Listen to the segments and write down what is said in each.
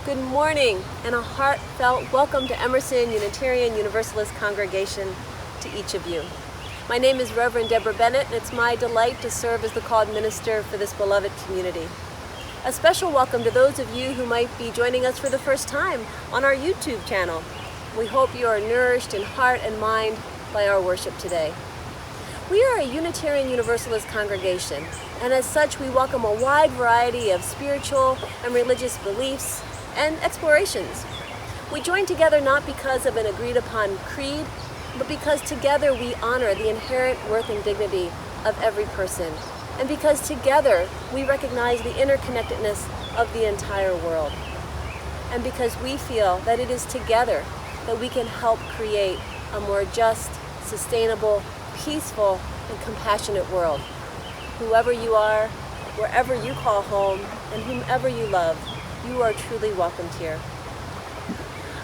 Good morning and a heartfelt welcome to Emerson Unitarian Universalist Congregation to each of you. My name is Reverend Deborah Bennett, and it's my delight to serve as the called minister for this beloved community. A special welcome to those of you who might be joining us for the first time on our YouTube channel. We hope you are nourished in heart and mind by our worship today. We are a Unitarian Universalist congregation, and as such we welcome a wide variety of spiritual and religious beliefs and explorations. We join together not because of an agreed upon creed, but because together we honor the inherent worth and dignity of every person, and because together we recognize the interconnectedness of the entire world, and because we feel that it is together that we can help create a more just, sustainable, peaceful, and compassionate world. Whoever you are, wherever you call home, and whomever you love, you are truly welcomed here.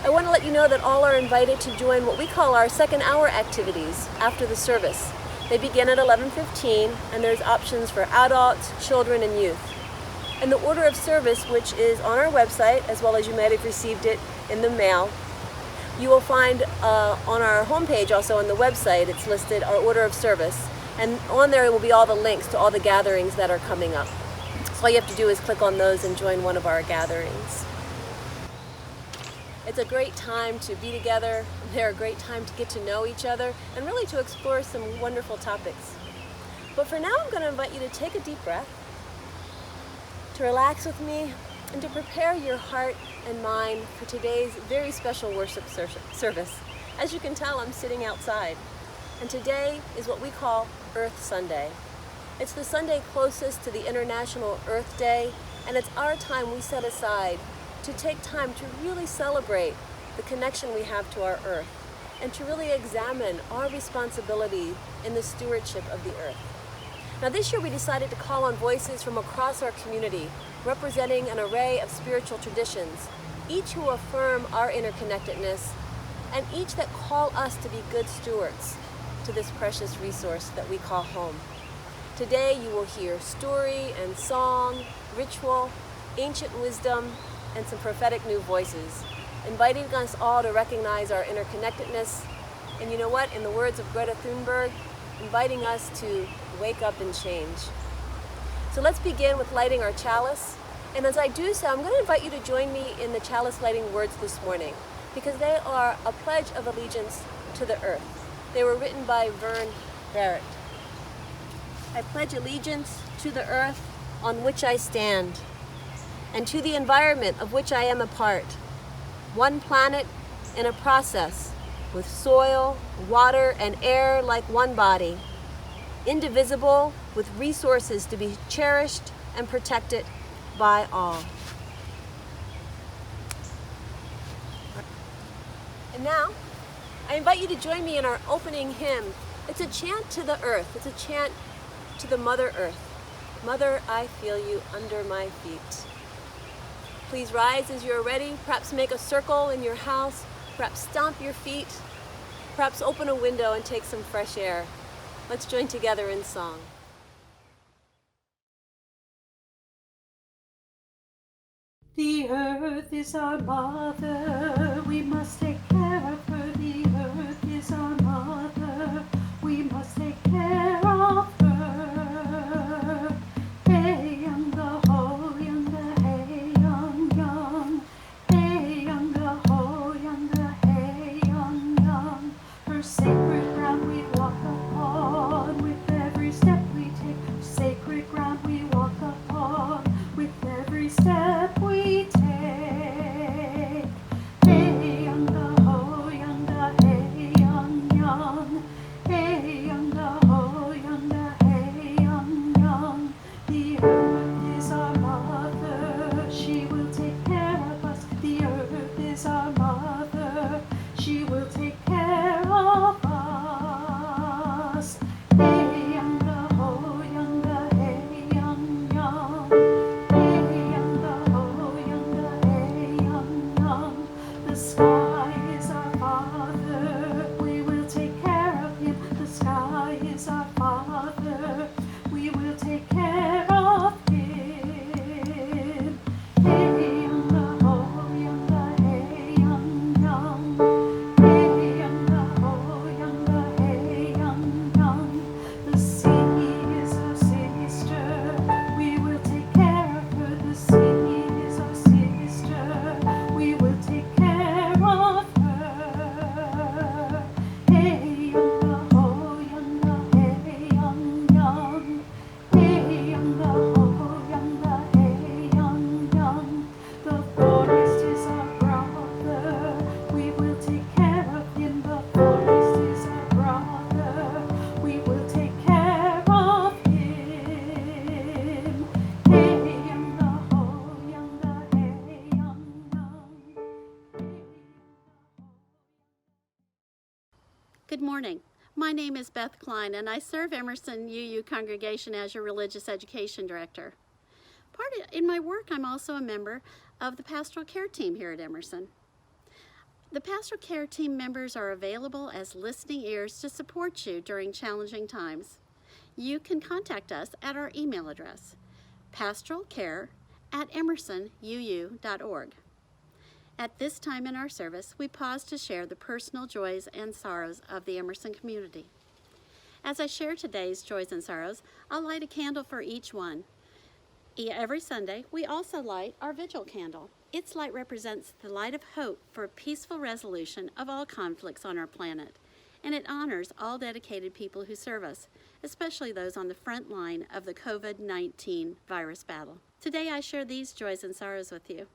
I want to let you know that all are invited to join what we call our second hour activities after the service. They begin at 11:15, and there's options for adults, children, and youth. And the order of service, which is on our website, as well as you might have received it in the mail, you will find on our homepage, also on the website, it's listed our order of service. And on there will be all the links to all the gatherings that are coming up. So all you have to do is click on those and join one of our gatherings. It's a great time to be together. They're a great time to get to know each other and really to explore some wonderful topics. But for now, I'm going to invite you to take a deep breath, to relax with me, and to prepare your heart and mind for today's very special worship service. As you can tell, I'm sitting outside. And today is what we call Earth Sunday. It's the Sunday closest to the International Earth Day, and it's our time we set aside to take time to really celebrate the connection we have to our Earth and to really examine our responsibility in the stewardship of the Earth. Now this year we decided to call on voices from across our community, representing an array of spiritual traditions, each who affirm our interconnectedness and each that call us to be good stewards to this precious resource that we call home. Today you will hear story and song, ritual, ancient wisdom, and some prophetic new voices, inviting us all to recognize our interconnectedness, and you know what, in the words of Greta Thunberg, inviting us to wake up and change. So let's begin with lighting our chalice, and as I do so, I'm going to invite you to join me in the chalice lighting words this morning, because they are a pledge of allegiance to the earth. They were written by Vern Barrett. I pledge allegiance to the earth on which I stand, and to the environment of which I am a part, one planet in a process, with soil, water, and air like one body, indivisible, with resources to be cherished and protected by all. And now, I invite you to join me in our opening hymn. It's a chant to the earth. It's a chant to the Mother Earth. Mother, I feel you under my feet. Please rise as you're ready. Perhaps make a circle in your house. Perhaps stomp your feet. Perhaps open a window and take some fresh air. Let's join together in song. The earth is our mother, we must take care of her. The earth is our mother, we must take care of her. Hey, yunga ho, yunga hey, young. Hey, yunga ho, yunga hey, young. Her sacred ground we walk upon, with every step we take. Her sacred ground we walk upon, with every step we take. Hey, yunga ho, Good morning. My name is Beth Klein, and I serve Emerson UU congregation as your religious education director. In my work, I'm also a member of the pastoral care team here at Emerson. The pastoral care team members are available as listening ears to support you during challenging times. You can contact us at our email address, pastoralcare@emersonuu.org. At this time in our service, we pause to share the personal joys and sorrows of the Emerson community. As I share today's joys and sorrows, I'll light a candle for each one. Every Sunday, we also light our vigil candle. Its light represents the light of hope for peaceful resolution of all conflicts on our planet, and it honors all dedicated people who serve us, especially those on the front line of the COVID-19 virus battle. Today, I share these joys and sorrows with you.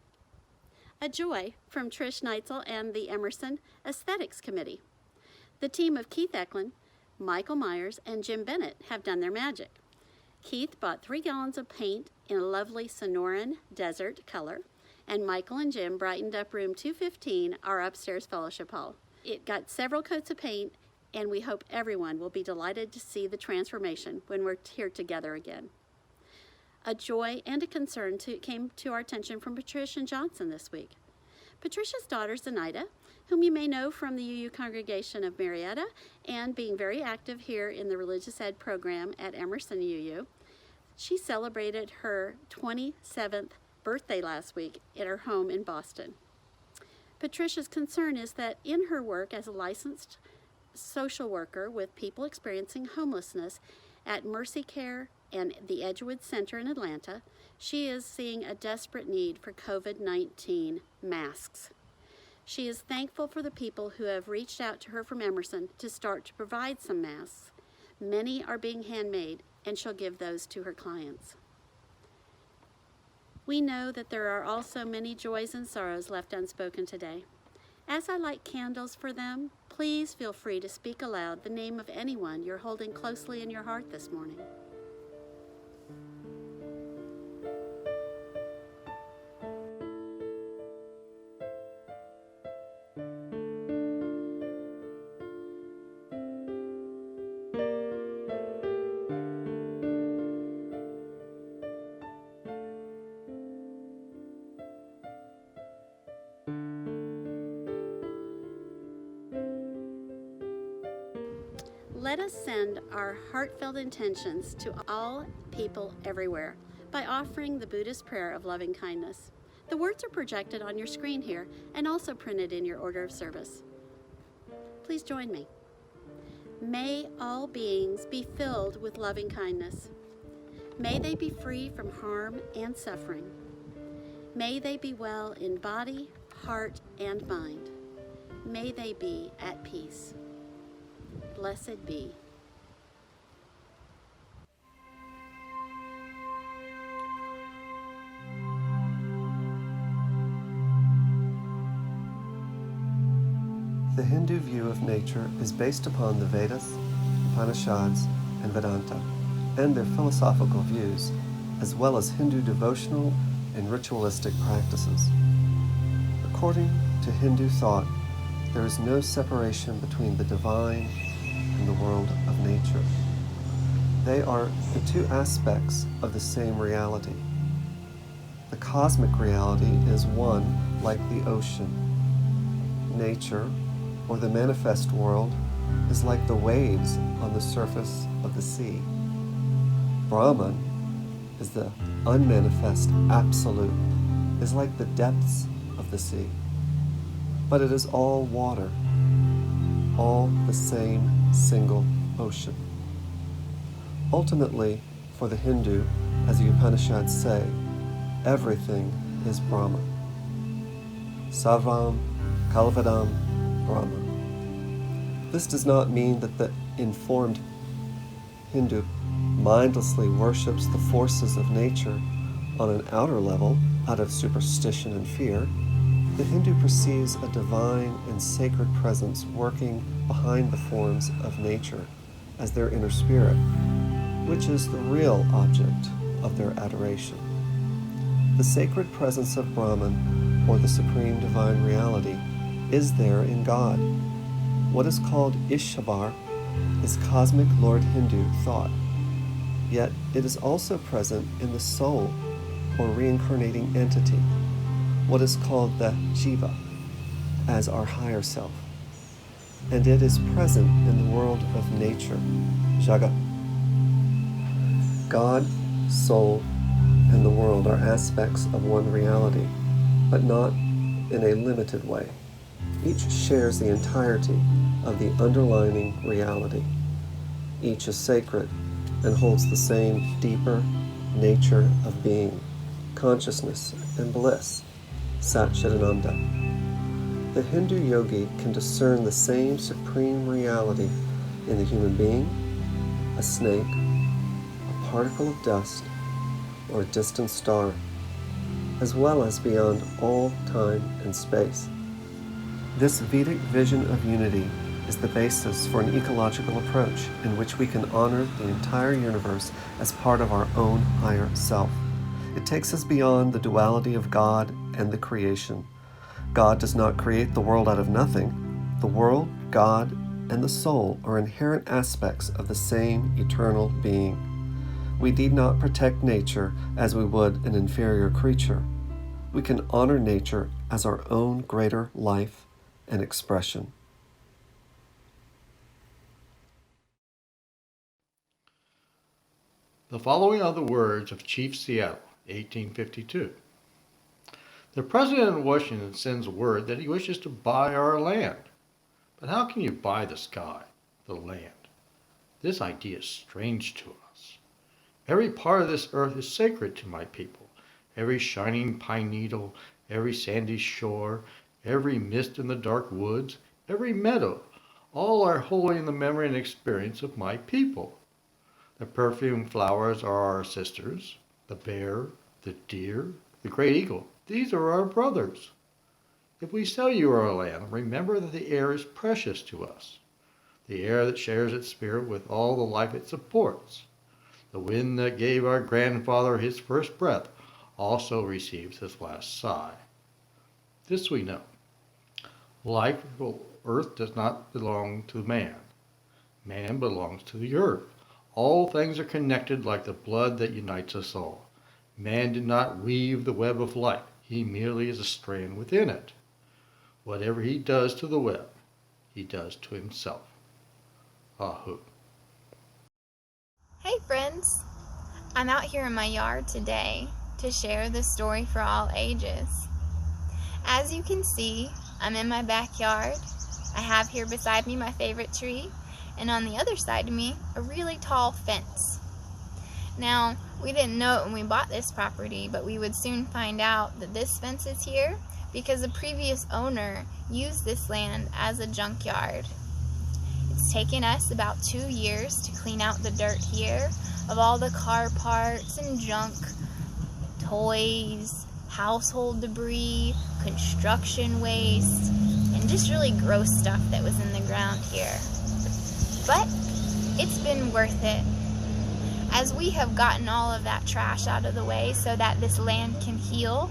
A joy from Trish Neitzel and the Emerson Aesthetics Committee. The team of Keith Eklund, Michael Myers, and Jim Bennett have done their magic. Keith bought 3 gallons of paint in a lovely Sonoran desert color, and Michael and Jim brightened up room 215, our upstairs fellowship hall. It got several coats of paint, and we hope everyone will be delighted to see the transformation when we're here together again. A joy and a concern came to our attention from Patricia Johnson this week. Patricia's daughter, Zenaida, whom you may know from the UU congregation of Marietta and being very active here in the religious ed program at Emerson UU, she celebrated her 27th birthday last week at her home in Boston. Patricia's concern is that in her work as a licensed social worker with people experiencing homelessness at Mercy Care and the Edgewood Center in Atlanta, she is seeing a desperate need for COVID-19 masks. She is thankful for the people who have reached out to her from Emerson to start to provide some masks. Many are being handmade, and she'll give those to her clients. We know that there are also many joys and sorrows left unspoken today. As I light candles for them, please feel free to speak aloud the name of anyone you're holding closely in your heart this morning. Let us send our heartfelt intentions to all people everywhere by offering the Buddhist prayer of loving kindness. The words are projected on your screen here and also printed in your order of service. Please join me. May all beings be filled with loving kindness. May they be free from harm and suffering. May they be well in body, heart, and mind. May they be at peace. Blessed be. The Hindu view of nature is based upon the Vedas, Upanishads, and Vedanta, and their philosophical views, as well as Hindu devotional and ritualistic practices. According to Hindu thought, there is no separation between the divine and the world of nature. They are the two aspects of the same reality. The cosmic reality is one like the ocean. Nature, or the manifest world, is like the waves on the surface of the sea. Brahman is the unmanifest absolute, is like the depths of the sea. But it is all water, all the same single ocean. Ultimately, for the Hindu, as the Upanishads say, everything is Brahma. Sarvam Kalvadam Brahma. This does not mean that the informed Hindu mindlessly worships the forces of nature on an outer level out of superstition and fear. The Hindu perceives a divine and sacred presence working behind the forms of nature as their inner spirit, which is the real object of their adoration. The sacred presence of Brahman, or the supreme divine reality, is there in God. What is called Ishvar is cosmic Lord Hindu thought, yet it is also present in the soul or reincarnating entity, what is called the Jiva, as our higher self. And it is present in the world of nature, Jagat. God, soul, and the world are aspects of one reality, but not in a limited way. Each shares the entirety of the underlying reality. Each is sacred and holds the same deeper nature of being, consciousness, and bliss, Sat Chidananda. The Hindu yogi can discern the same supreme reality in the human being, a snake, a particle of dust, or a distant star, as well as beyond all time and space. This Vedic vision of unity is the basis for an ecological approach in which we can honor the entire universe as part of our own higher self. It takes us beyond the duality of God and the creation. God does not create the world out of nothing. The world, God, and the soul are inherent aspects of the same eternal being. We need not protect nature as we would an inferior creature. We can honor nature as our own greater life and expression. The following are the words of Chief Seattle, 1852. The President of Washington sends word that he wishes to buy our land. But how can you buy the sky, the land? This idea is strange to us. Every part of this earth is sacred to my people. Every shining pine needle, every sandy shore, every mist in the dark woods, every meadow, all are holy in the memory and experience of my people. The perfumed flowers are our sisters, the bear, the deer, the great eagle. These are our brothers. If we sell you our land, remember that the air is precious to us, the air that shares its spirit with all the life it supports. The wind that gave our grandfather his first breath also receives his last sigh. This we know. Life of earth does not belong to man. Man belongs to the earth. All things are connected like the blood that unites us all. Man did not weave the web of life. He merely is a strand within it. Whatever he does to the web, he does to himself. Ahu. Hey friends! I'm out here in my yard today to share this story for all ages. As you can see, I'm in my backyard. I have here beside me my favorite tree, and on the other side of me, a really tall fence. Now, we didn't know it when we bought this property, but we would soon find out that this fence is here because the previous owner used this land as a junkyard. It's taken us about 2 years to clean out the dirt here of all the car parts and junk, toys, household debris, construction waste, and just really gross stuff that was in the ground here. But it's been worth it, as we have gotten all of that trash out of the way so that this land can heal.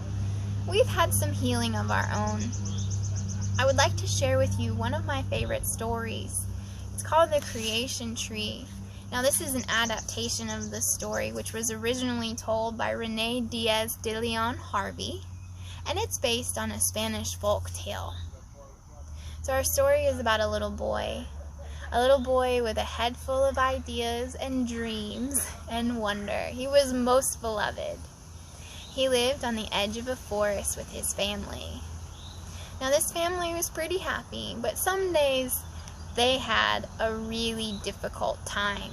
We've had some healing of our own. I would like to share with you one of my favorite stories. It's called The Creation Tree. Now this is an adaptation of the story, which was originally told by Renee Diaz de Leon Harvey, and it's based on a Spanish folk tale. So our story is about a little boy with a head full of ideas and dreams and wonder. He was most beloved. He lived on the edge of a forest with his family. Now this family was pretty happy, but some days they had a really difficult time.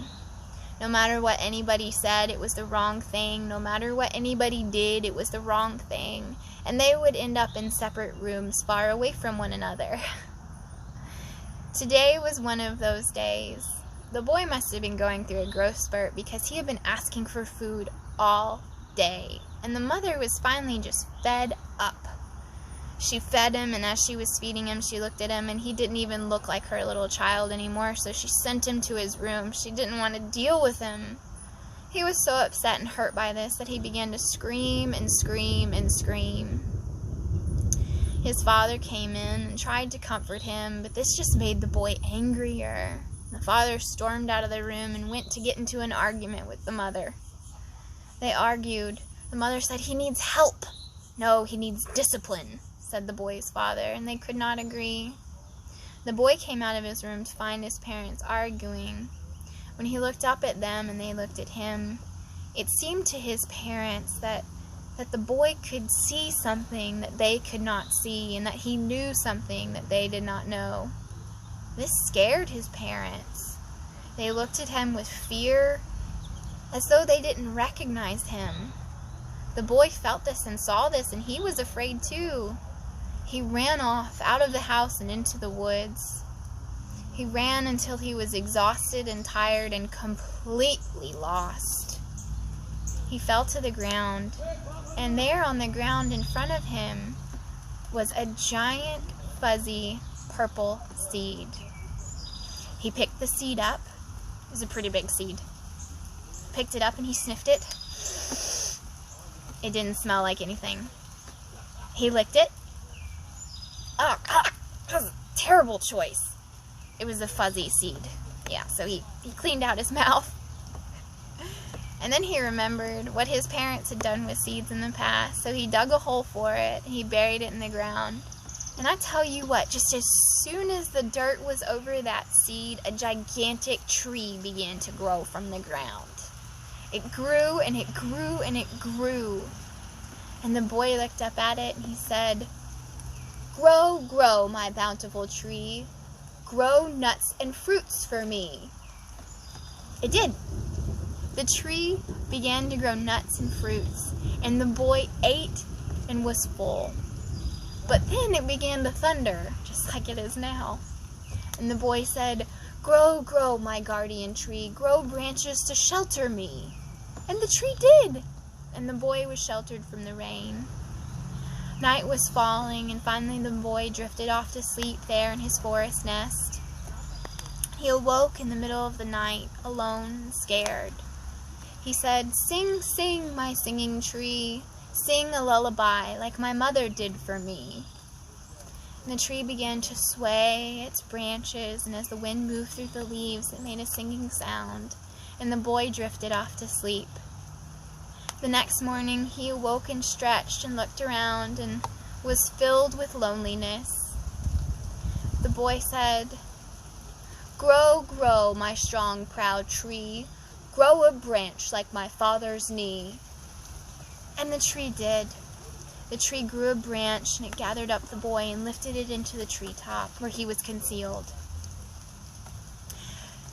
No matter what anybody said, it was the wrong thing. No matter what anybody did, it was the wrong thing. And they would end up in separate rooms far away from one another. Today was one of those days. The boy must have been going through a growth spurt because he had been asking for food all day. And the mother was finally just fed up. She fed him, and as she was feeding him, she looked at him, and he didn't even look like her little child anymore, so she sent him to his room. She didn't want to deal with him. He was so upset and hurt by this that he began to scream and scream and scream. His father came in and tried to comfort him, but this just made the boy angrier. The father stormed out of the room and went to get into an argument with the mother. They argued. The mother said, "He needs help." "No, he needs discipline," said the boy's father, and they could not agree. The boy came out of his room to find his parents arguing. When he looked up at them and they looked at him, it seemed to his parents that the boy could see something that they could not see, and that he knew something that they did not know. This scared his parents. They looked at him with fear, as though they didn't recognize him. The boy felt this and saw this, and he was afraid too. He ran off out of the house and into the woods. He ran until he was exhausted and tired and completely lost. He fell to the ground, and there on the ground in front of him was a giant, fuzzy, purple seed. He picked the seed up. It was a pretty big seed. Picked it up and he sniffed it. It didn't smell like anything. He licked it. Oh, God, that was a terrible choice. It was a fuzzy seed. Yeah, so he cleaned out his mouth. And then he remembered what his parents had done with seeds in the past, so he dug a hole for it, and he buried it in the ground. And I tell you what, just as soon as the dirt was over that seed, a gigantic tree began to grow from the ground. It grew, and it grew, and it grew. And the boy looked up at it, and he said, "Grow, grow, my bountiful tree. Grow nuts and fruits for me." It did. The tree began to grow nuts and fruits, and the boy ate and was full. But then it began to thunder, just like it is now. And the boy said, "Grow, grow, my guardian tree. Grow branches to shelter me." And the tree did. And the boy was sheltered from the rain. Night was falling, and finally the boy drifted off to sleep there in his forest nest. He awoke in the middle of the night, alone and scared. He said, "Sing, sing, my singing tree. Sing a lullaby like my mother did for me." And the tree began to sway its branches, and as the wind moved through the leaves, it made a singing sound, and the boy drifted off to sleep. The next morning, he awoke and stretched and looked around and was filled with loneliness. The boy said, "Grow, grow, my strong, proud tree. Grow a branch like my father's knee." And the tree did. The tree grew a branch, and it gathered up the boy and lifted it into the treetop where he was concealed.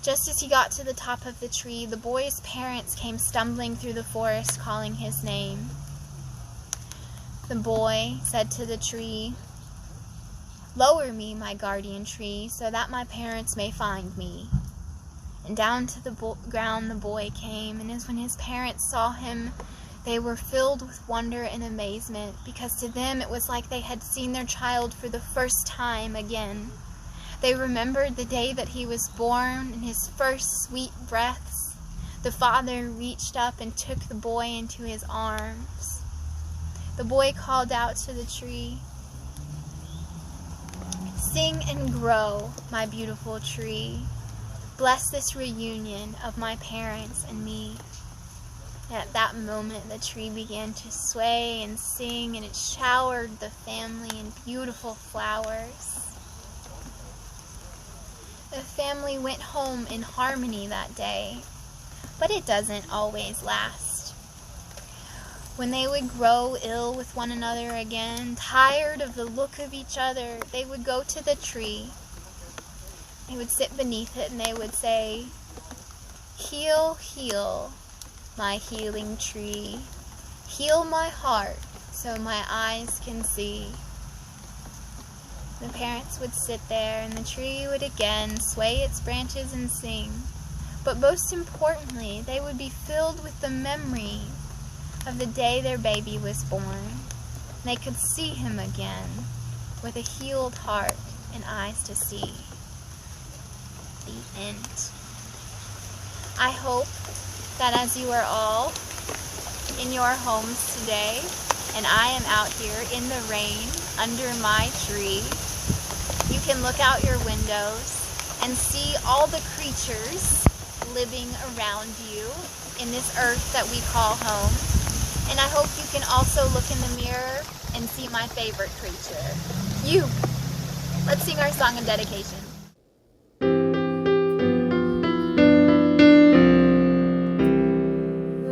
Just as he got to the top of the tree, the boy's parents came stumbling through the forest, calling his name. The boy said to the tree, "Lower me, my guardian tree, so that my parents may find me." And down to the ground the boy came, and as when his parents saw him, they were filled with wonder and amazement, because to them it was like they had seen their child for the first time again. They remembered the day that he was born and his first sweet breaths. The father reached up and took the boy into his arms. The boy called out to the tree, "Sing and grow, my beautiful tree. Bless this reunion of my parents and me." And at that moment, the tree began to sway and sing, and it showered the family in beautiful flowers. The family went home in harmony that day, but it doesn't always last. When they would grow ill with one another again, tired of the look of each other, they would go to the tree. They would sit beneath it and they would say, "Heal, heal, my healing tree. Heal my heart so my eyes can see." The parents would sit there, and the tree would again sway its branches and sing. But most importantly, they would be filled with the memory of the day their baby was born. They could see him again with a healed heart and eyes to see. The end. I hope that as you are all in your homes today, and I am out here in the rain, under my tree. You can look out your windows and see all the creatures living around you in this earth that we call home. And I hope you can also look in the mirror and see my favorite creature, you. Let's sing our song of dedication.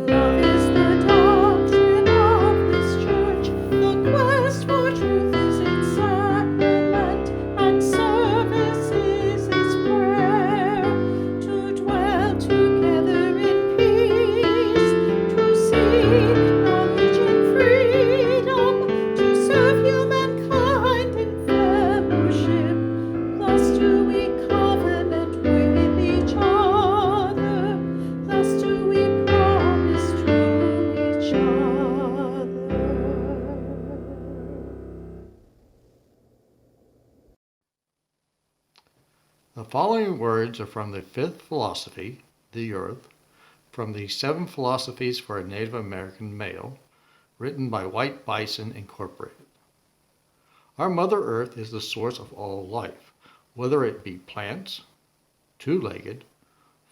Love is the doctrine of this church. The quest for truth is its sacrament, and service is its prayer. To dwell together in peace, to seek knowledge in freedom, to serve humankind in fellowship. Thus do we covenant with each other. Thus do we promise to each other. The following words are from the fifth philosophy, the earth, from the 7 philosophies for a Native American male, written by White Bison Incorporated. Our Mother Earth is the source of all life, whether it be plants, 2-legged,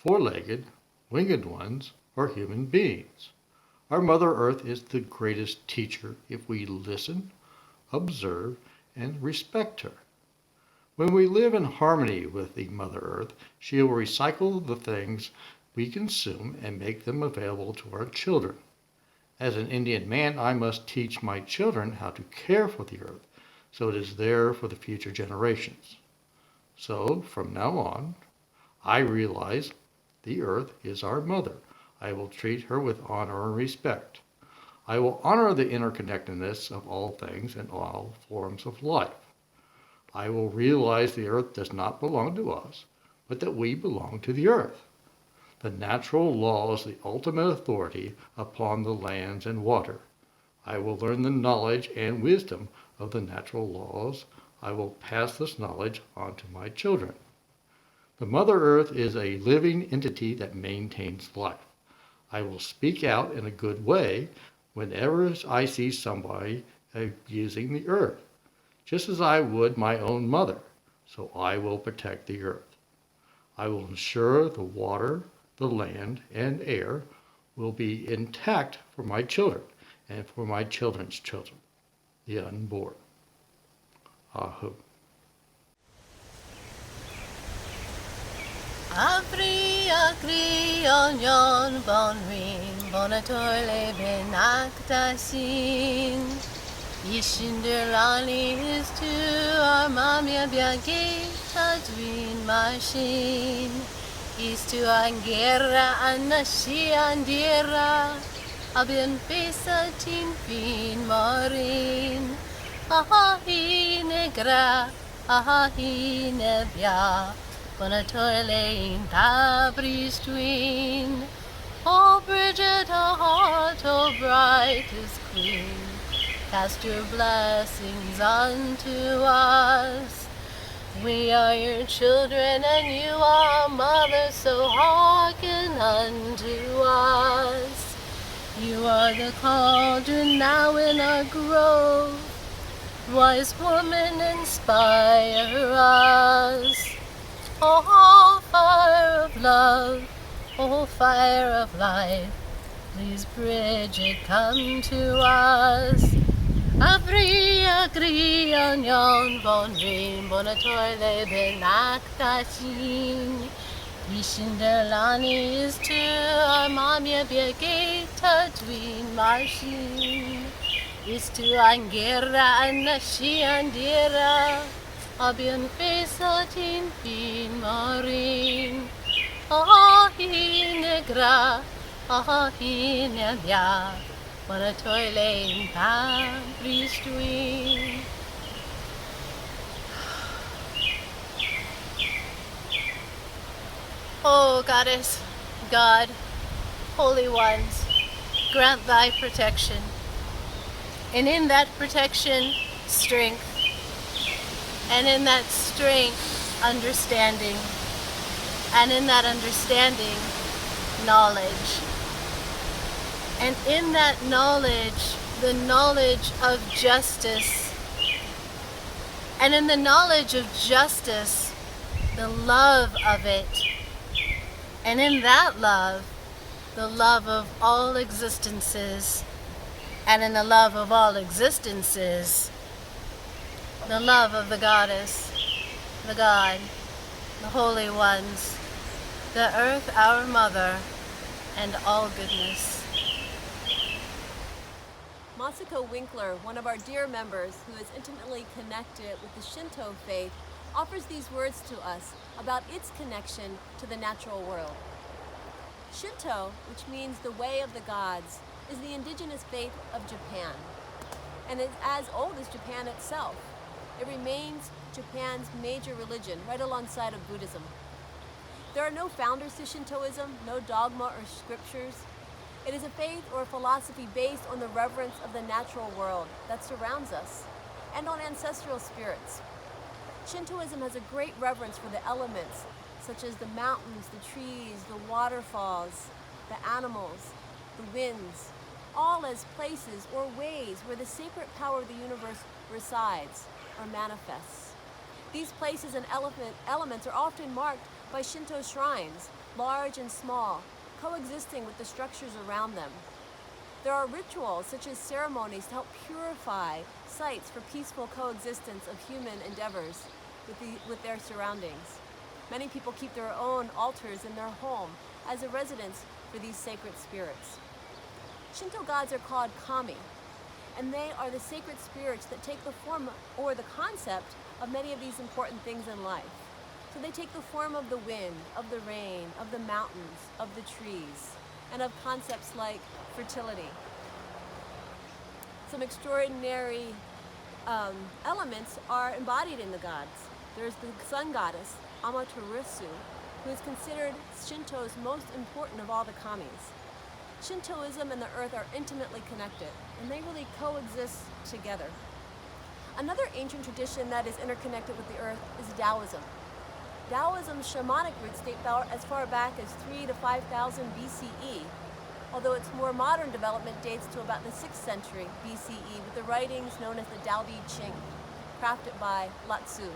4-legged, winged ones, or human beings. Our Mother Earth is the greatest teacher if we listen, observe, and respect her. When we live in harmony with the Mother Earth, she will recycle the things we consume and make them available to our children. As an Indian man, I must teach my children how to care for the earth, so it is there for the future generations. So, from now on, I realize the earth is our mother. I will treat her with honor and respect. I will honor the interconnectedness of all things and all forms of life. I will realize the earth does not belong to us, but that we belong to the earth. The natural law is the ultimate authority upon the lands and water. I will learn the knowledge and wisdom of the natural laws. I will pass this knowledge on to my children. The Mother Earth is a living entity that maintains life. I will speak out in a good way whenever I see somebody abusing the earth, just as I would my own mother, so I will protect the earth. I will ensure the water, the land, and air will be intact for my children and for my children's children, the unborn. Ahu. Apri akri onyon bon rin bonator leben aktasin. Yishinderlani is to our mamia biagi tadwin machine. Is to angera anashi andira. Abin pesa tin fin marin. Ahi negra, ahi nebia. Bonatorlein tabristuin. O Bridget, a heart, O brightest queen. Cast your blessings unto us. We are your children, and you are mother, so hearken unto us. You are the cauldron now in our grove. Wise woman, inspire us. Oh, fire of love, oh, fire of life, please, Bridget, come to us. Abri agri onyon bon rin bonator leben aktashin. Yishinderlani is to our mamia biageta twin marshin. Is to angera anashi andira. Abien fesatin fin marin. Ahi negra, ahi nebia. Bonatorlein tabristuin. O Goddess, God, Holy Ones, grant thy protection, and in that protection, strength, and in that strength, understanding, and in that understanding, knowledge. And in that knowledge, the knowledge of justice, And in the knowledge of justice, the love of it. And in that love, the love of all existences. And in the love of all existences, the love of the goddess, the God, the holy ones, the earth our mother, and all goodness. Masako Winkler, one of our dear members who is intimately connected with the Shinto faith, offers these words to us about its connection to the natural world. Shinto, which means the way of the gods, is the indigenous faith of Japan, and it's as old as Japan itself. It remains Japan's major religion, right alongside of Buddhism. There are no founders to Shintoism, no dogma or scriptures. It is a faith or a philosophy based on the reverence of the natural world that surrounds us and on ancestral spirits. Shintoism has a great reverence for the elements, such as the mountains, the trees, the waterfalls, the animals, the winds, all as places or ways where the sacred power of the universe resides or manifests. These places and elements are often marked by Shinto shrines, large and small, coexisting with the structures around them. There are rituals such as ceremonies to help purify sites for peaceful coexistence of human endeavors with their surroundings. Many people keep their own altars in their home as a residence for these sacred spirits. Shinto gods are called kami, and they are the sacred spirits that take the form or the concept of many of these important things in life. So they take the form of the wind, of the rain, of the mountains, of the trees, and of concepts like fertility. Some extraordinary elements are embodied in the gods. There's the sun goddess, Amaterasu, who is considered Shinto's most important of all the kamis. Shintoism and the earth are intimately connected, and they really coexist together. Another ancient tradition that is interconnected with the earth is Taoism. Taoism's shamanic roots date as far back as 3,000 to 5,000 BCE, although its more modern development dates to about the 6th century BCE with the writings known as the Tao Te Ching, crafted by Lao Tzu.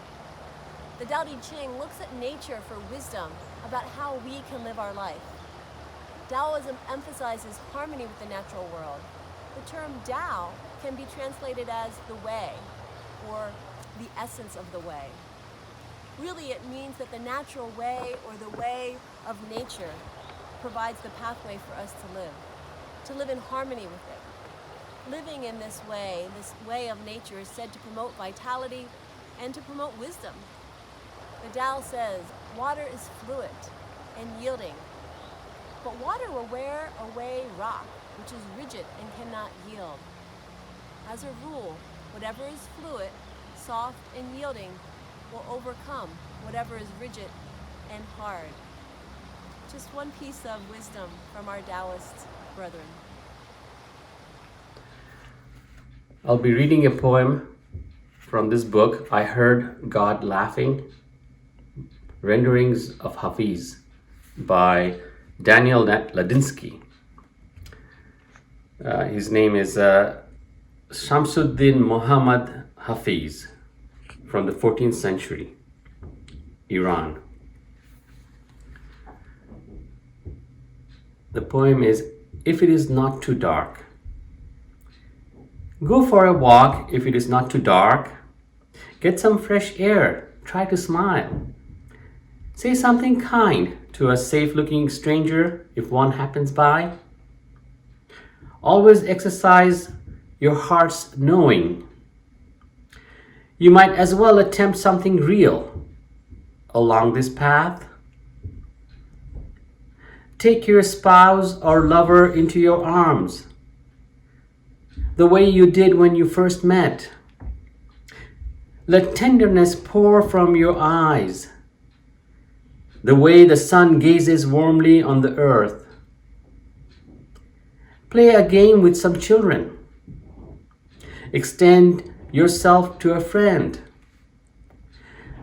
The Tao Te Ching looks at nature for wisdom about how we can live our life. Taoism emphasizes harmony with the natural world. The term Tao can be translated as the way, or the essence of the way. Really, it means that the natural way or the way of nature provides the pathway for us to live in harmony with it. Living in this way of nature is said to promote vitality and to promote wisdom. The Tao says, water is fluid and yielding, but water will wear away rock, which is rigid and cannot yield. As a rule, whatever is fluid, soft, and yielding will overcome whatever is rigid and hard. Just one piece of wisdom from our Taoist brethren. I'll be reading a poem from this book, I Heard God Laughing, Renderings of Hafiz by Daniel Ladinsky. His name is Shamsuddin Muhammad Hafiz from the 14th century, Iran. The poem is, If It Is Not Too Dark. Go for a walk if it is not too dark. Get some fresh air. Try to smile. Say something kind to a safe-looking stranger if one happens by. Always exercise your heart's knowing. You might as well attempt something real along this path. Take your spouse or lover into your arms, the way you did when you first met. Let tenderness pour from your eyes, the way the sun gazes warmly on the earth. Play a game with some children. Extend yourself to a friend.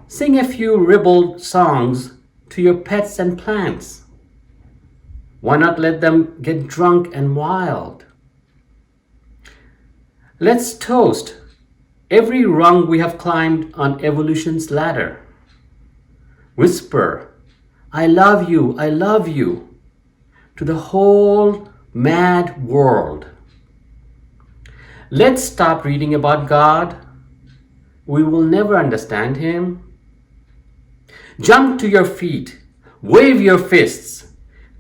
Sing a few ribald songs to your pets and plants. Why not let them get drunk and wild? Let's toast every rung we have climbed on evolution's ladder. Whisper, I love you, to the whole mad world. Let's stop reading about God. We will never understand Him. Jump to your feet, wave your fists,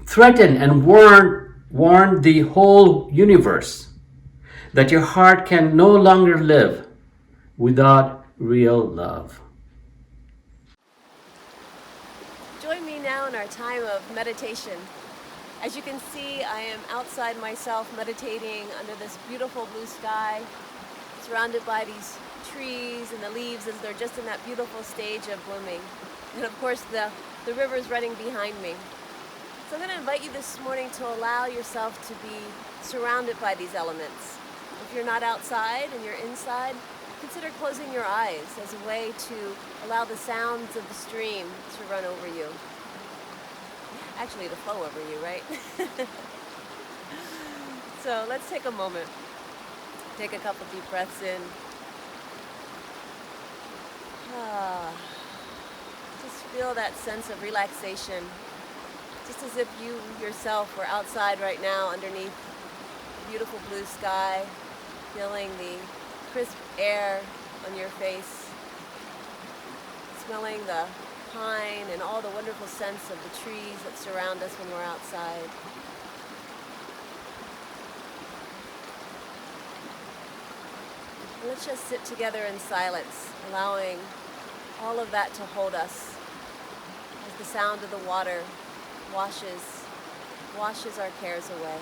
threaten and warn the whole universe that your heart can no longer live without real love. Join me now in our time of meditation. As you can see, I am outside myself meditating under this beautiful blue sky, surrounded by these trees and the leaves as they're just in that beautiful stage of blooming. And of course, the river's running behind me. So I'm going to invite you this morning to allow yourself to be surrounded by these elements. If you're not outside and you're inside, consider closing your eyes as a way to allow the sounds of the stream to run over you. Actually, to flow over you, right? So let's take a moment. Take a couple deep breaths in. Just feel that sense of relaxation. Just as if you yourself were outside right now underneath the beautiful blue sky, feeling the crisp air on your face, smelling the pine and all the wonderful scents of the trees that surround us when we're outside. Let's just sit together in silence, allowing all of that to hold us as the sound of the water washes our cares away.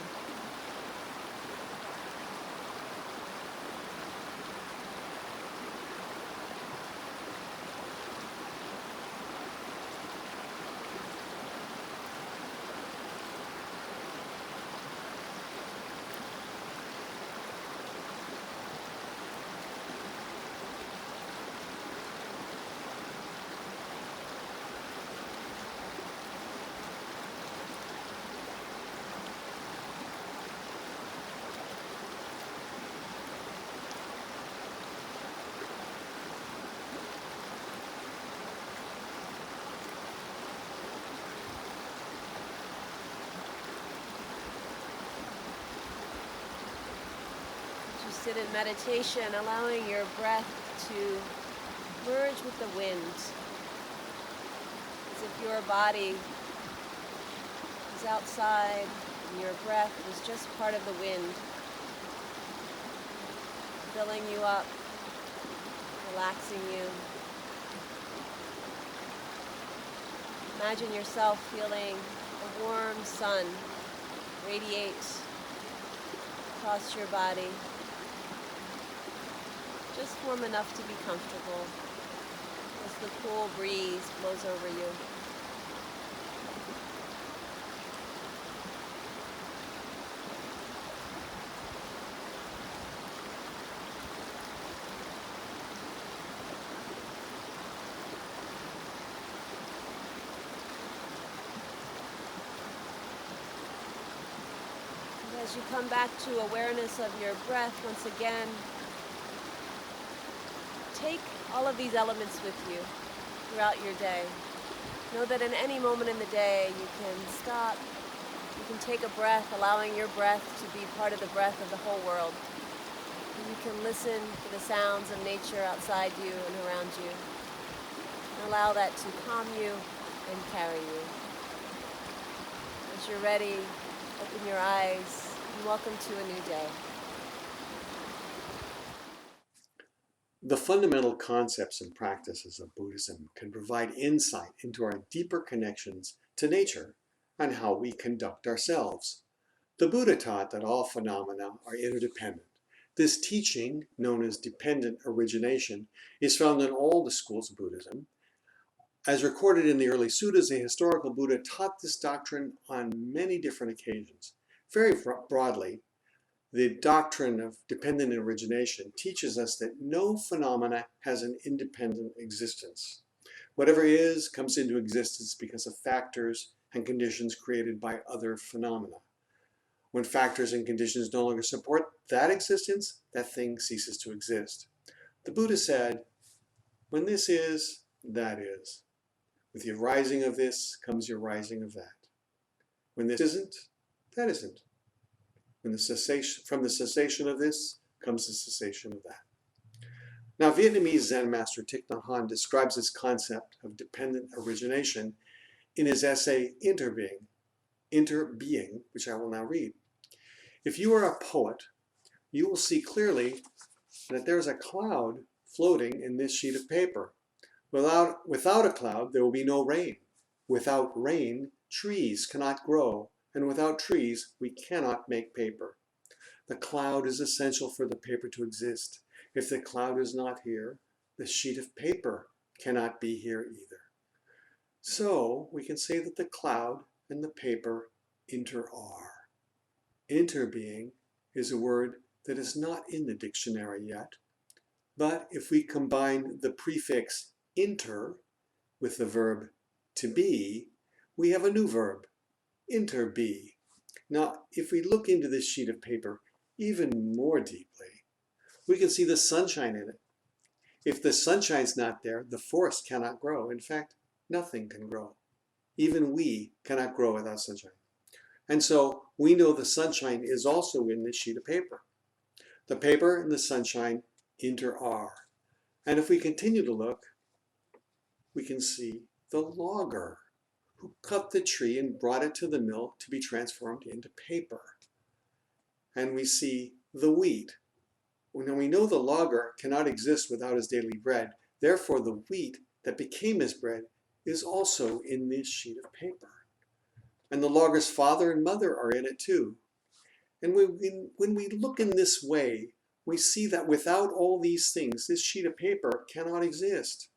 Sit in meditation, allowing your breath to merge with the wind, as if your body is outside and your breath is just part of the wind, filling you up, relaxing you. Imagine yourself feeling a warm sun radiate across your body. Just warm enough to be comfortable as the cool breeze blows over you. And as you come back to awareness of your breath once again, take all of these elements with you throughout your day. Know that in any moment in the day you can stop, you can take a breath, allowing your breath to be part of the breath of the whole world. And you can listen to the sounds of nature outside you and around you. And allow that to calm you and carry you. As you're ready, open your eyes and welcome to a new day. The fundamental concepts and practices of Buddhism can provide insight into our deeper connections to nature and how we conduct ourselves. The Buddha taught that all phenomena are interdependent. This teaching, known as dependent origination, is found in all the schools of Buddhism. As recorded in the early suttas, a historical Buddha taught this doctrine on many different occasions. Very broadly, the doctrine of dependent origination teaches us that no phenomena has an independent existence. Whatever is comes into existence because of factors and conditions created by other phenomena. When factors and conditions no longer support that existence, that thing ceases to exist. The Buddha said, when this is, that is. With the arising of this comes the arising of that. When this isn't, that isn't. From the cessation of this comes the cessation of that. Now, Vietnamese Zen master Thich Nhat Hanh describes this concept of dependent origination in his essay Interbeing, which I will now read. If you are a poet, you will see clearly that there's a cloud floating in this sheet of paper. Without a cloud, there will be no rain. Without rain, trees cannot grow, and without trees, we cannot make paper. The cloud is essential for the paper to exist. If the cloud is not here, the sheet of paper cannot be here either. So we can say that the cloud and the paper inter-are. Interbeing is a word that is not in the dictionary yet, but if we combine the prefix inter with the verb to be, we have a new verb, interbe. Now, if we look into this sheet of paper even more deeply, we can see the sunshine in it. If the sunshine's not there, the forest cannot grow. In fact, nothing can grow. Even we cannot grow without sunshine. And so we know the sunshine is also in this sheet of paper. The paper and the sunshine inter-are. And if we continue to look, we can see the logger who cut the tree and brought it to the mill to be transformed into paper. And we see the wheat. Now we know the logger cannot exist without his daily bread. Therefore, the wheat that became his bread is also in this sheet of paper. And the logger's father and mother are in it too. And when we look in this way, we see that without all these things, this sheet of paper cannot exist.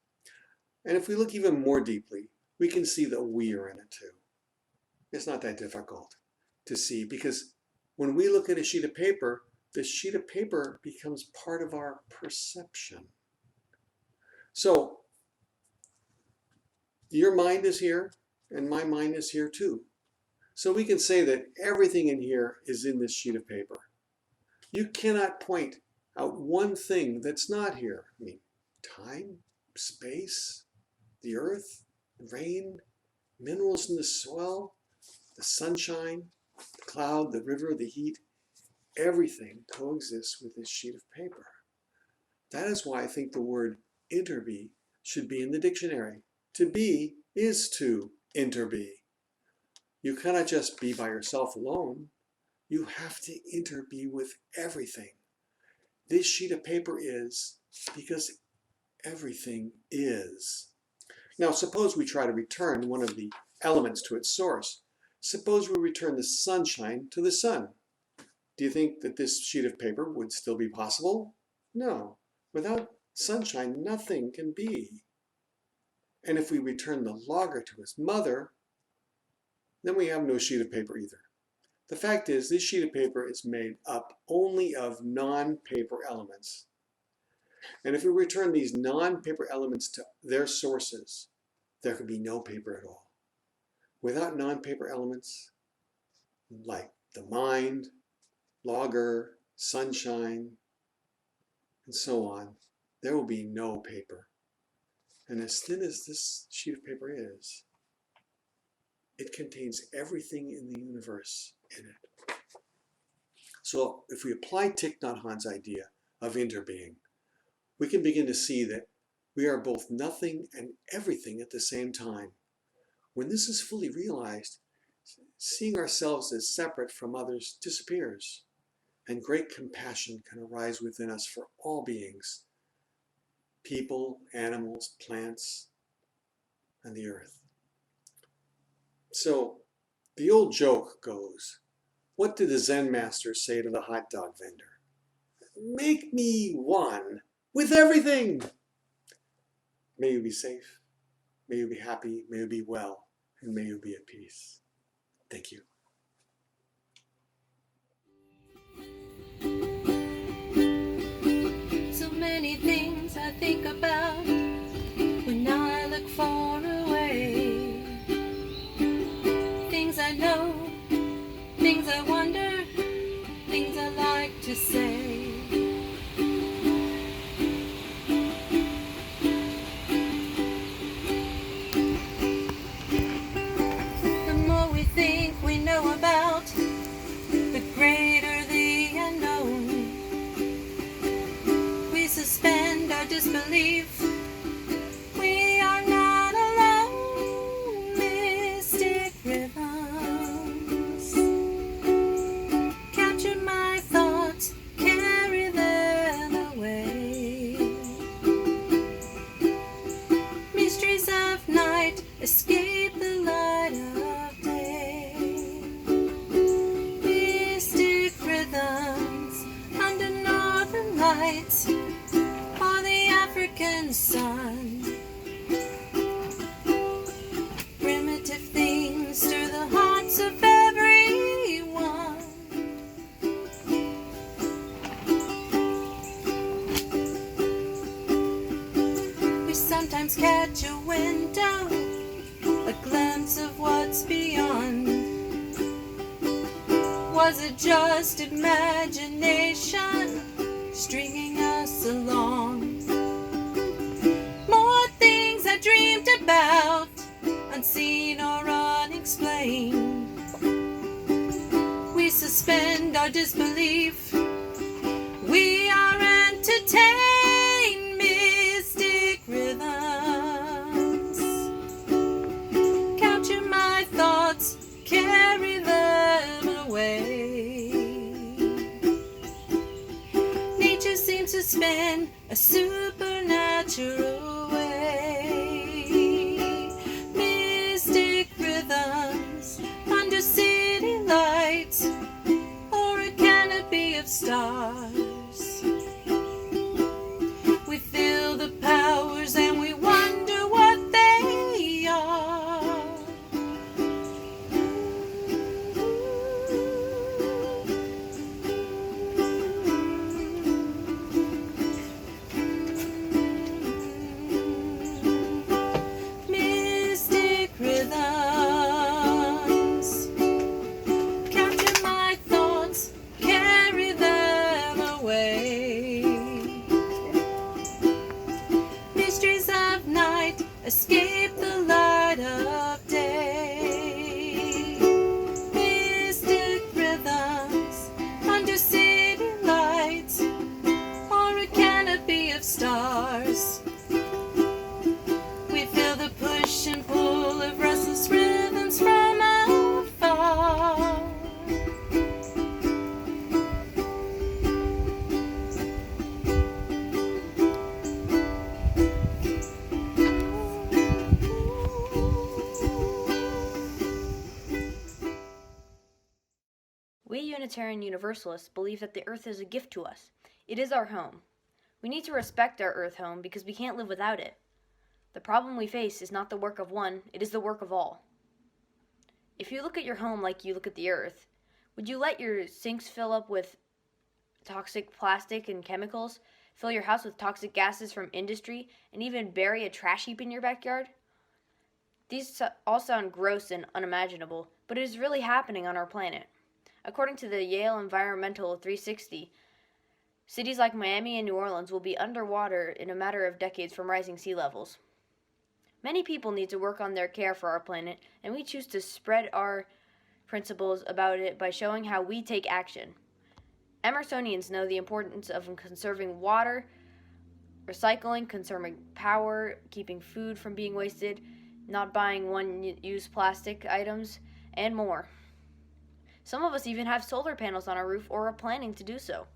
And if we look even more deeply, we can see that we are in it too. It's not that difficult to see, because when we look at a sheet of paper, the sheet of paper becomes part of our perception. So your mind is here, and my mind is here too. So we can say that everything in here is in this sheet of paper. You cannot point out one thing that's not here. I mean, time, space, the earth, rain, minerals in the soil, the sunshine, the cloud, the river, the heat, everything coexists with this sheet of paper. That is why I think the word interbe should be in the dictionary. To be is to interbe. You cannot just be by yourself alone. You have to interbe with everything. This sheet of paper is because everything is. Now, suppose we try to return one of the elements to its source. Suppose we return the sunshine to the sun. Do you think that this sheet of paper would still be possible? No. Without sunshine, nothing can be. And if we return the logger to his mother, then we have no sheet of paper either. The fact is, this sheet of paper is made up only of non-paper elements. And if we return these non-paper elements to their sources, there could be no paper at all. Without non-paper elements, like the mind, logger, sunshine, and so on, there will be no paper. And as thin as this sheet of paper is, it contains everything in the universe in it. So if we apply Thich Nhat Hanh's idea of interbeing, we can begin to see that we are both nothing and everything at the same time. When this is fully realized, seeing ourselves as separate from others disappears, and great compassion can arise within us for all beings, people, animals, plants, and the earth. So the old joke goes, what did the Zen master say to the hot dog vendor? Make me one with everything. May you be safe, may you be happy, may you be well, and may you be at peace. Thank you. So many things I think about when I look far away. Things I know, things I wonder, things I like to say. sense of what's beyond. Was it just imagination stringing us along? More things I dreamed about, unseen or unexplained. We suspend our disbelief. We are entertained. Mystic rhythms capture my thoughts, carry them away. Nature seems to spin a supernatural way. Mystic rhythms under city lights or a canopy of stars. We feel the powers and we wonder what they are. Mystic rhythms capture my thoughts, carry them away. Mysteries of night escape the light of day. Mystic rhythms under city lights or a canopy of stars. We feel the push and pull of restless rhythms from afar. We Unitarian Universalists believe that the earth is a gift to us. It is our home. We need to respect our earth home because we can't live without it. The problem we face is not the work of one, it is the work of all. If you look at your home like you look at the earth, would you let your sinks fill up with toxic plastic and chemicals, fill your house with toxic gases from industry, and even bury a trash heap in your backyard? These all sound gross and unimaginable, but it is really happening on our planet. According to the Yale Environmental 360, cities like Miami and New Orleans will be underwater in a matter of decades from rising sea levels. Many people need to work on their care for our planet, and we choose to spread our principles about it by showing how we take action. Emersonians know the importance of conserving water, recycling, conserving power, keeping food from being wasted, not buying one-use plastic items, and more. Some of us even have solar panels on our roof or are planning to do so.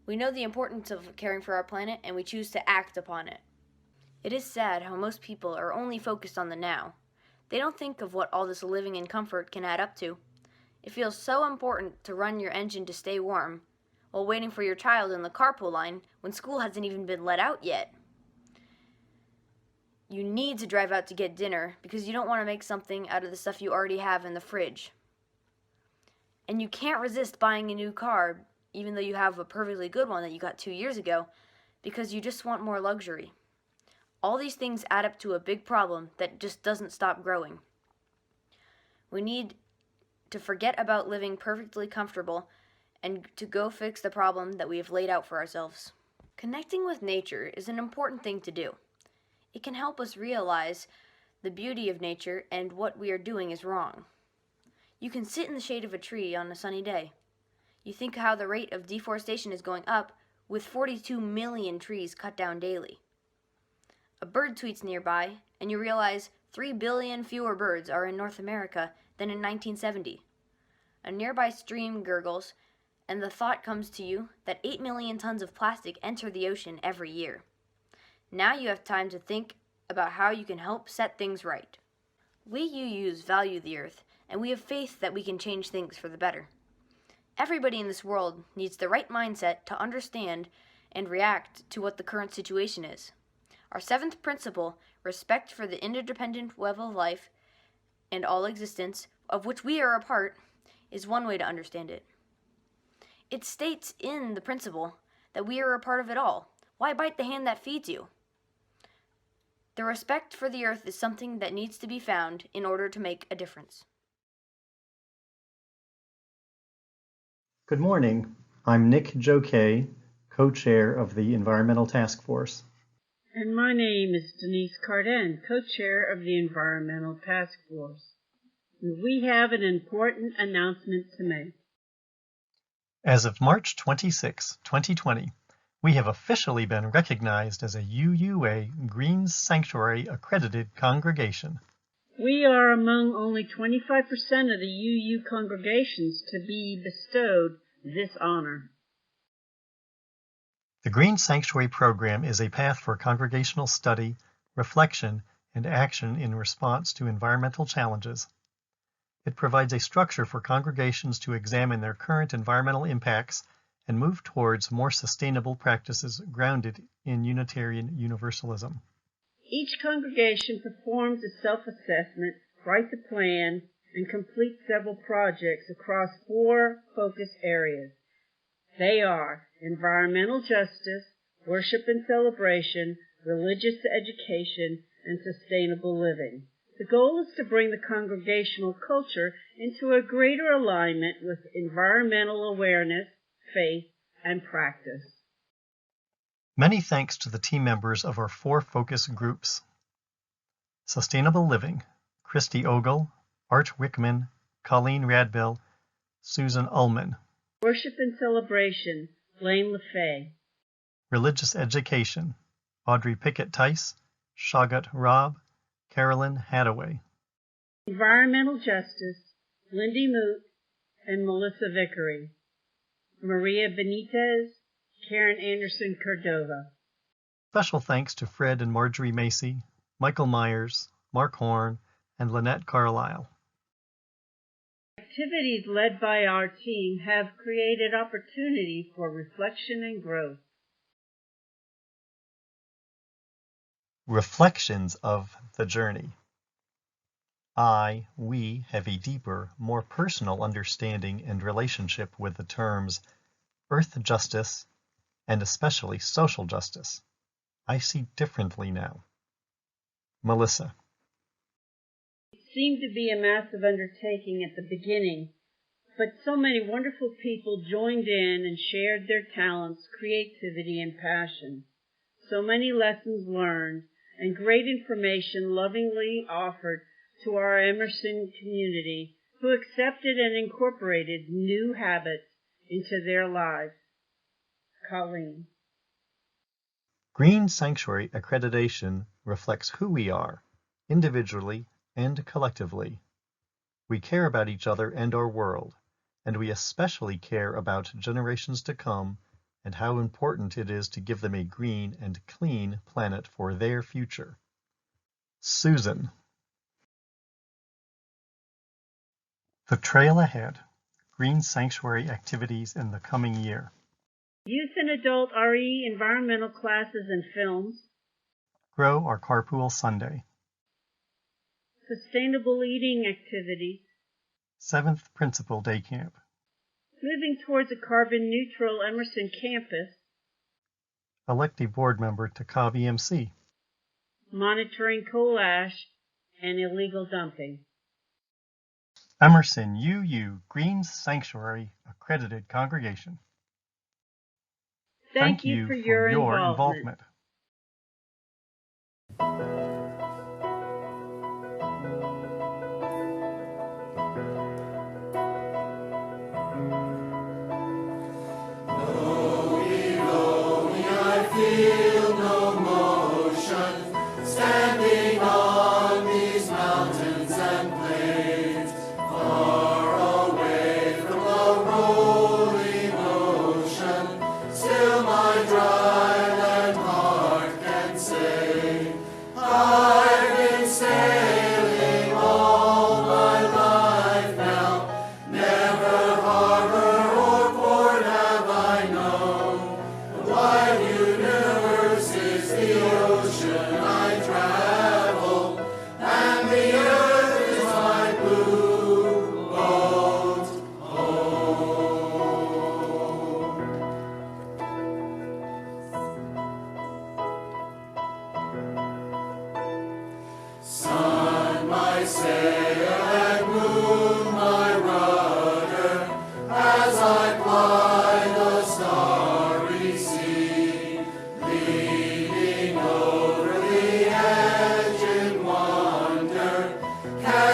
We know the importance of caring for our planet, and we choose to act upon it. It is sad how most people are only focused on the now. They don't think of what all this living in comfort can add up to. It feels so important to run your engine to stay warm while waiting for your child in the carpool line when school hasn't even been let out yet. You need to drive out to get dinner because you don't want to make something out of the stuff you already have in the fridge. And you can't resist buying a new car even though you have a perfectly good one that you got 2 years ago because you just want more luxury. All these things add up to a big problem that just doesn't stop growing. We need to forget about living perfectly comfortable and to go fix the problem that we have laid out for ourselves. Connecting with nature is an important thing to do. It can help us realize the beauty of nature and what we are doing is wrong. You can sit in the shade of a tree on a sunny day. You think how the rate of deforestation is going up with 42 million trees cut down daily. A bird tweets nearby, and you realize 3 billion fewer birds are in North America than in 1970. A nearby stream gurgles, and the thought comes to you that 8 million tons of plastic enter the ocean every year. Now you have time to think about how you can help set things right. We UUs value the earth, and we have faith that we can change things for the better. Everybody in this world needs the right mindset to understand and react to what the current situation is. Our seventh principle, respect for the interdependent web of life and all existence, of which we are a part, is one way to understand it. It states in the principle that we are a part of it all. Why bite the hand that feeds you? The respect for the earth is something that needs to be found in order to make a difference. Good morning. I'm Nick Jokay, co-chair of the Environmental Task Force. And my name is Denise Carden, co-chair of the Environmental Task Force. And we have an important announcement to make. As of March 26, 2020, we have officially been recognized as a UUA Green Sanctuary accredited congregation. We are among only 25% of the UU congregations to be bestowed this honor. The Green Sanctuary program is a path for congregational study, reflection, and action in response to environmental challenges. It provides a structure for congregations to examine their current environmental impacts and move towards more sustainable practices grounded in Unitarian Universalism. Each congregation performs a self-assessment, writes a plan, and completes several projects across 4 focus areas. They are environmental justice, worship and celebration, religious education, and sustainable living. The goal is to bring the congregational culture into a greater alignment with environmental awareness, faith, and practice. Many thanks to the team members of our 4 focus groups. Sustainable Living, Christy Ogle, Art Wickman, Colleen Radbill, Susan Ullman. Worship and celebration, Blaine LaFay. Religious Education, Audrey Pickett-Tice, Shagat Robb, Carolyn Hadaway. Environmental justice, Lindy Moot and Melissa Vickery. Maria Benitez, Karen Anderson Cordova. Special thanks to Fred and Marjorie Macy, Michael Myers, Mark Horn, and Lynette Carlisle. Activities led by our team have created opportunity for reflection and growth. Reflections of the journey. We have a deeper, more personal understanding and relationship with the terms earth justice and especially social justice. I see differently now. Melissa. It seemed to be a massive undertaking at the beginning, but so many wonderful people joined in and shared their talents, creativity, and passion. So many lessons learned and great information lovingly offered to our Emerson community, who accepted and incorporated new habits into their lives. Colleen. Green Sanctuary accreditation reflects who we are, individually and collectively. We care about each other and our world, and we especially care about generations to come and how important it is to give them a green and clean planet for their future. Susan. The trail ahead. Green Sanctuary activities in the coming year. Youth and adult RE environmental classes and films. Grow our Carpool Sunday. Sustainable eating activities. 7th Principal Day Camp. Moving towards a carbon-neutral Emerson campus. Elect a board member to COB EMC. Monitoring coal ash and illegal dumping. Emerson UU Green Sanctuary accredited congregation. Thank you for your involvement. Feel no motion, standing on these mountains and plains, far away from the rolling ocean. Still my dry land heart can say,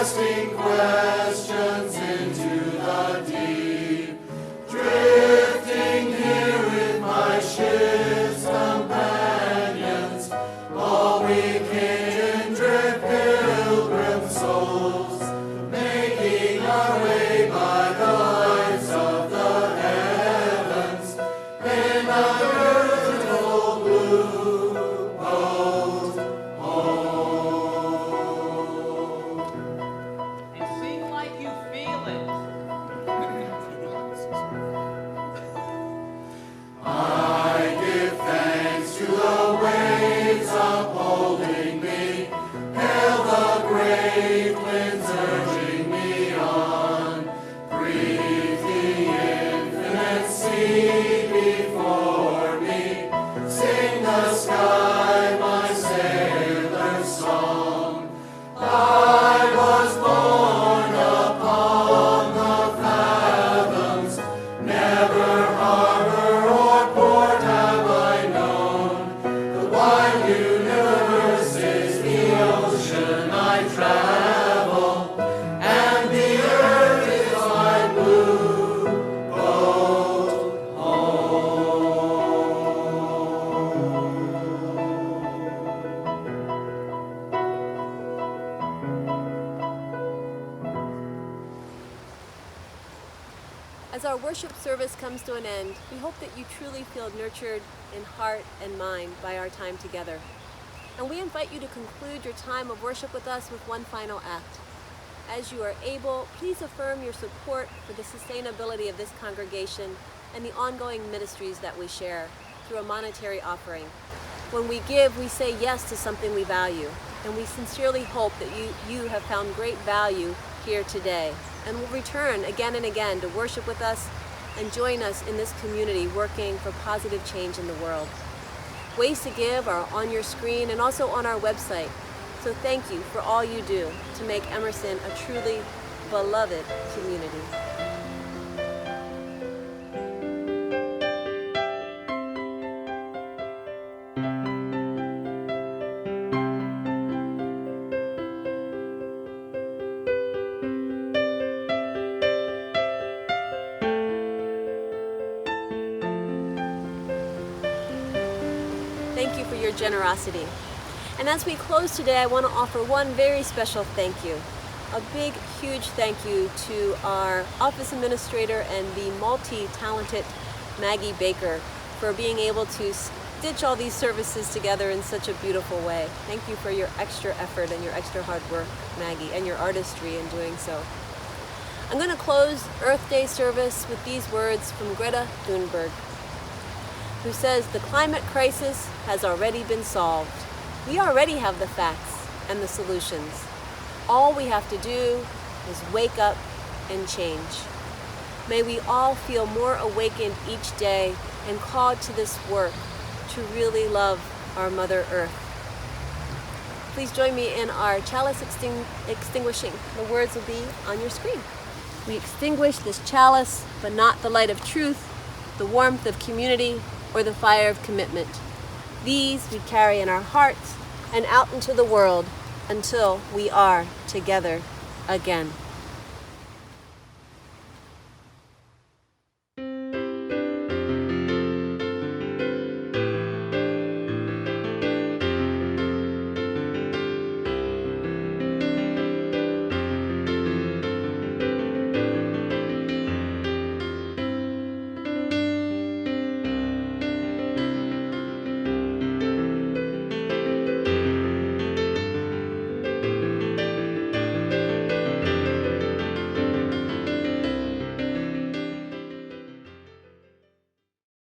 casting questions into the deep, drifting here with my ship's companions, all we kindred pilgrim souls, making our way by the lights of the heavens in a beautiful blue boat home. And sing like you feel it. I give thanks to the waves upholding me, hail the great winds urging me on, breathe the infinite sea before me, sing the sky my sailor's song. I was born upon the fathoms, never harbor or port have I known. The wide universe is the ocean I travel, and the earth is my blue boat As our worship service comes to an end, we hope that you truly feel nurtured in heart and mind by our time together. And we invite you to conclude your time of worship with us with one final act. As you are able, please affirm your support for the sustainability of this congregation and the ongoing ministries that we share through a monetary offering. When we give, we say yes to something we value, and we sincerely hope that you have found great value here today and will return again and again to worship with us and join us in this community working for positive change in the world. Ways to give are on your screen and also on our website. So thank you for all you do to make Emerson a truly beloved community. Thank you for your generosity. And as we close today, I want to offer one very special thank you. A big, huge thank you to our office administrator and the multi-talented Maggie Baker for being able to stitch all these services together in such a beautiful way. Thank you for your extra effort and your extra hard work, Maggie, and your artistry in doing so. I'm going to close Earth Day service with these words from Greta Thunberg, who says, "The climate crisis has already been solved. We already have the facts and the solutions. All we have to do is wake up and change." May we all feel more awakened each day and called to this work to really love our Mother Earth. Please join me in our chalice extinguishing. The words will be on your screen. We extinguish this chalice, but not the light of truth, the warmth of community, or the fire of commitment. These we carry in our hearts and out into the world until we are together again.